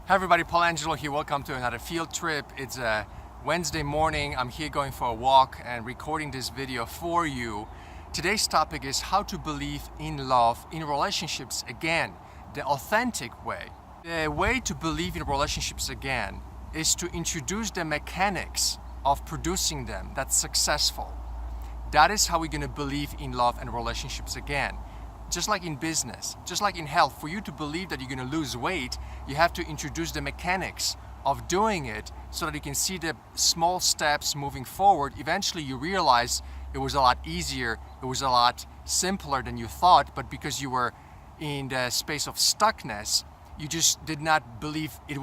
Hi everybody, Paul Angelo here. Welcome to another field trip. It's a Wednesday morning. I'm here going for a walk and recording this video for you. Today's topic is how to believe in love in relationships again, the authentic way. The way to believe in relationships again is to introduce the mechanics of producing them that's successful. That is how we're going to believe in love and relationships again. Just like in business, just like in health, for you to believe that you're going to lose weight, you have to introduce the mechanics of doing it so that you can see the small steps moving forward. Eventually you realize it was a lot easier, it was a lot simpler than you thought, but because you were in the space of stuckness, you just did not believe it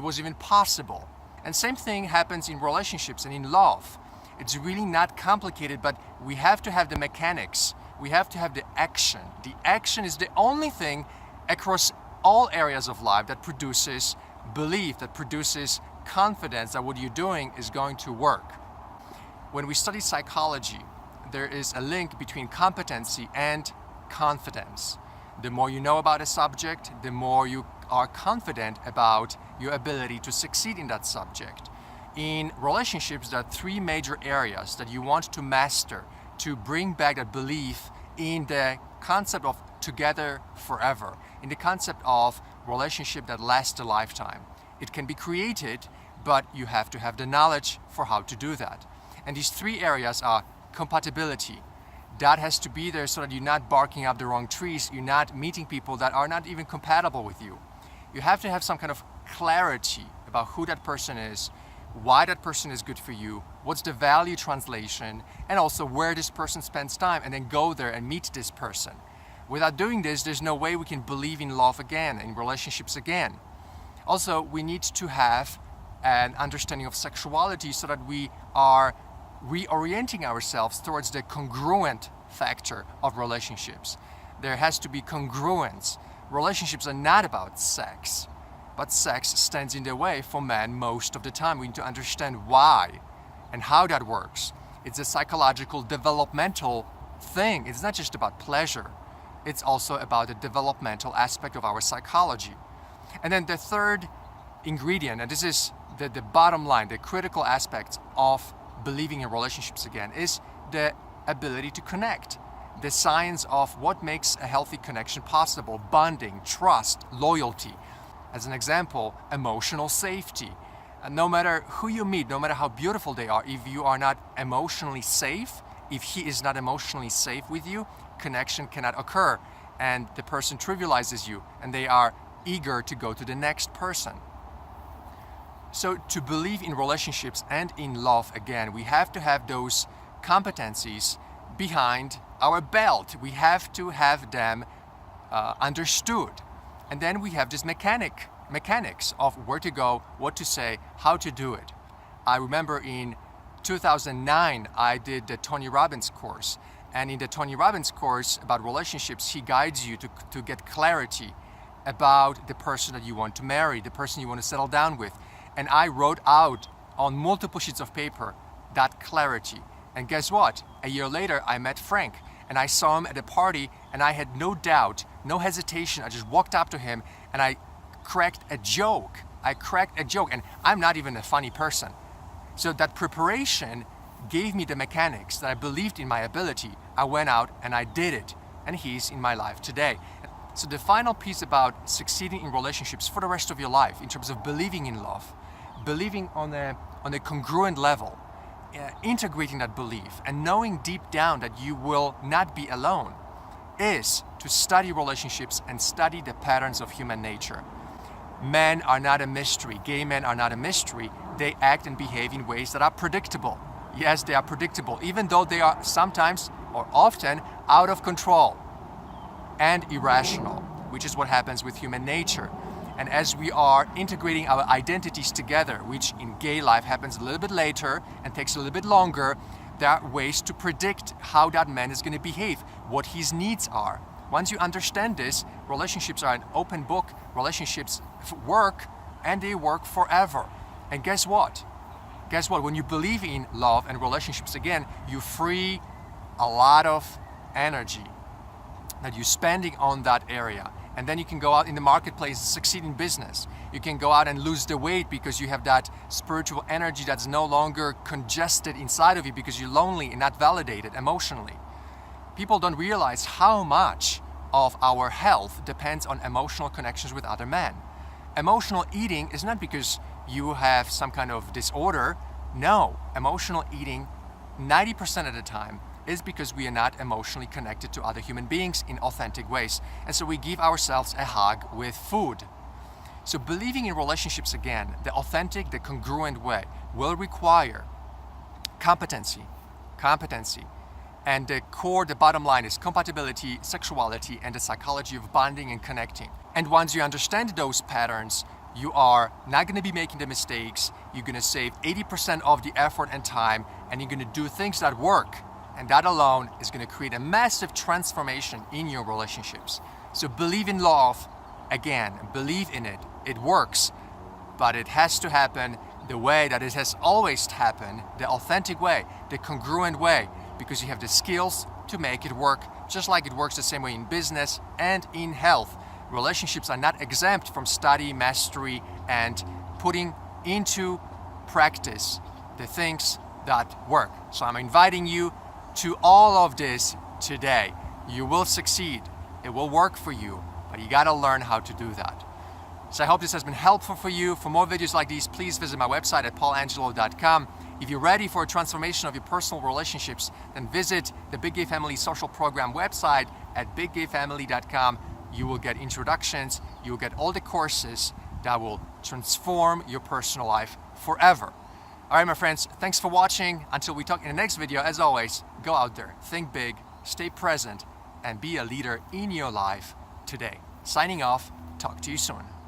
was even possible. And same thing happens in relationships and in love. It's really not complicated, but we have to have the mechanics. We have to have the action. The action is the only thing across all areas of life that produces belief, that produces confidence that what you're doing is going to work. When we study psychology, there is a link between competency and confidence. The more you know about a subject, the more you are confident about your ability to succeed in that subject. In relationships, there are three major areas that you want to master to bring back that belief in the concept of together forever, in the concept of relationship that lasts a lifetime. It can be created, but you have to have the knowledge for how to do that. And these three areas are compatibility. That has to be there so that you're not barking up the wrong trees, you're not meeting people that are not even compatible with you. You have to have some kind of clarity about who that person is, why that person is good for you, what's the value translation, and also where this person spends time, and then go there and meet this person. Without doing this, there's no way we can believe in love again, in relationships again. Also, we need to have an understanding of sexuality so that we are reorienting ourselves towards the congruent factor of relationships. There has to be congruence. Relationships are not about sex. But sex stands in the way for men most of the time. We need to understand why and how that works. It's a psychological, developmental thing. It's not just about pleasure. It's also about the developmental aspect of our psychology. And then the third ingredient, and this is the bottom line, the critical aspects of believing in relationships again, is the ability to connect. The science of what makes a healthy connection possible: bonding, trust, loyalty. As an example, emotional safety. And no matter who you meet, no matter how beautiful they are, if you are not emotionally safe, if he is not emotionally safe with you, connection cannot occur. And the person trivializes you, and they are eager to go to the next person. So to believe in relationships and in love again, we have to have those competencies behind our belt. We have to have them understood. And then we have this mechanics of where to go, what to say, how to do it. I remember in 2009, I did the Tony Robbins course. And in the Tony Robbins course about relationships, he guides you to get clarity about the person that you want to marry, the person you want to settle down with. And I wrote out on multiple sheets of paper that clarity. And guess what? A year later, I met Frank. And I saw him at a party, and I had no doubt, no hesitation. I just walked up to him and I cracked a joke. And I'm not even a funny person. So that preparation gave me the mechanics that I believed in my ability. I went out and I did it, and he's in my life today. So the final piece about succeeding in relationships for the rest of your life, in terms of believing in love, believing on a congruent level, integrating that belief and knowing deep down that you will not be alone, is to study relationships and study the patterns of human nature. Men are not a mystery. Gay men are not a mystery. They act and behave in ways that are predictable. Yes, they are predictable, even though they are sometimes or often out of control and irrational, which is what happens with human nature. And as we are integrating our identities together, which in gay life happens a little bit later and takes a little bit longer, there are ways to predict how that man is going to behave, what his needs are. Once you understand this, relationships are an open book. Relationships work, and they work forever. And guess what? When you believe in love and relationships again, you free a lot of energy that you're spending on that area. And then you can go out in the marketplace and succeed in business. You can go out and lose the weight because you have that spiritual energy that's no longer congested inside of you because you're lonely and not validated emotionally. People don't realize how much of our health depends on emotional connections with other men. Emotional eating is not because you have some kind of disorder. No, emotional eating 90% of the time is because we are not emotionally connected to other human beings in authentic ways. And so we give ourselves a hug with food. So believing in relationships again, the authentic, the congruent way, will require competency. And the core, the bottom line is compatibility, sexuality, and the psychology of bonding and connecting. And once you understand those patterns, you are not going to be making the mistakes. You're going to save 80% of the effort and time, and you're going to do things that work. And that alone is going to create a massive transformation in your relationships. So believe in love, again, believe in it. It works, but it has to happen the way that it has always happened, the authentic way, the congruent way, because you have the skills to make it work, just like it works the same way in business and in health. Relationships are not exempt from study, mastery, and putting into practice the things that work. So I'm inviting you to all of this today. You will succeed. It will work for you, but you got to learn how to do that. So I hope this has been helpful for you. For more videos like these, please visit my website at paulangelo.com. If you're ready for a transformation of your personal relationships, then visit the Big Gay Family Social Program website at biggayfamily.com. You will get introductions, you will get all the courses that will transform your personal life forever. All right, my friends, thanks for watching. Until we talk in the next video, as always, go out there, think big, stay present, and be a leader in your life today. Signing off, talk to you soon.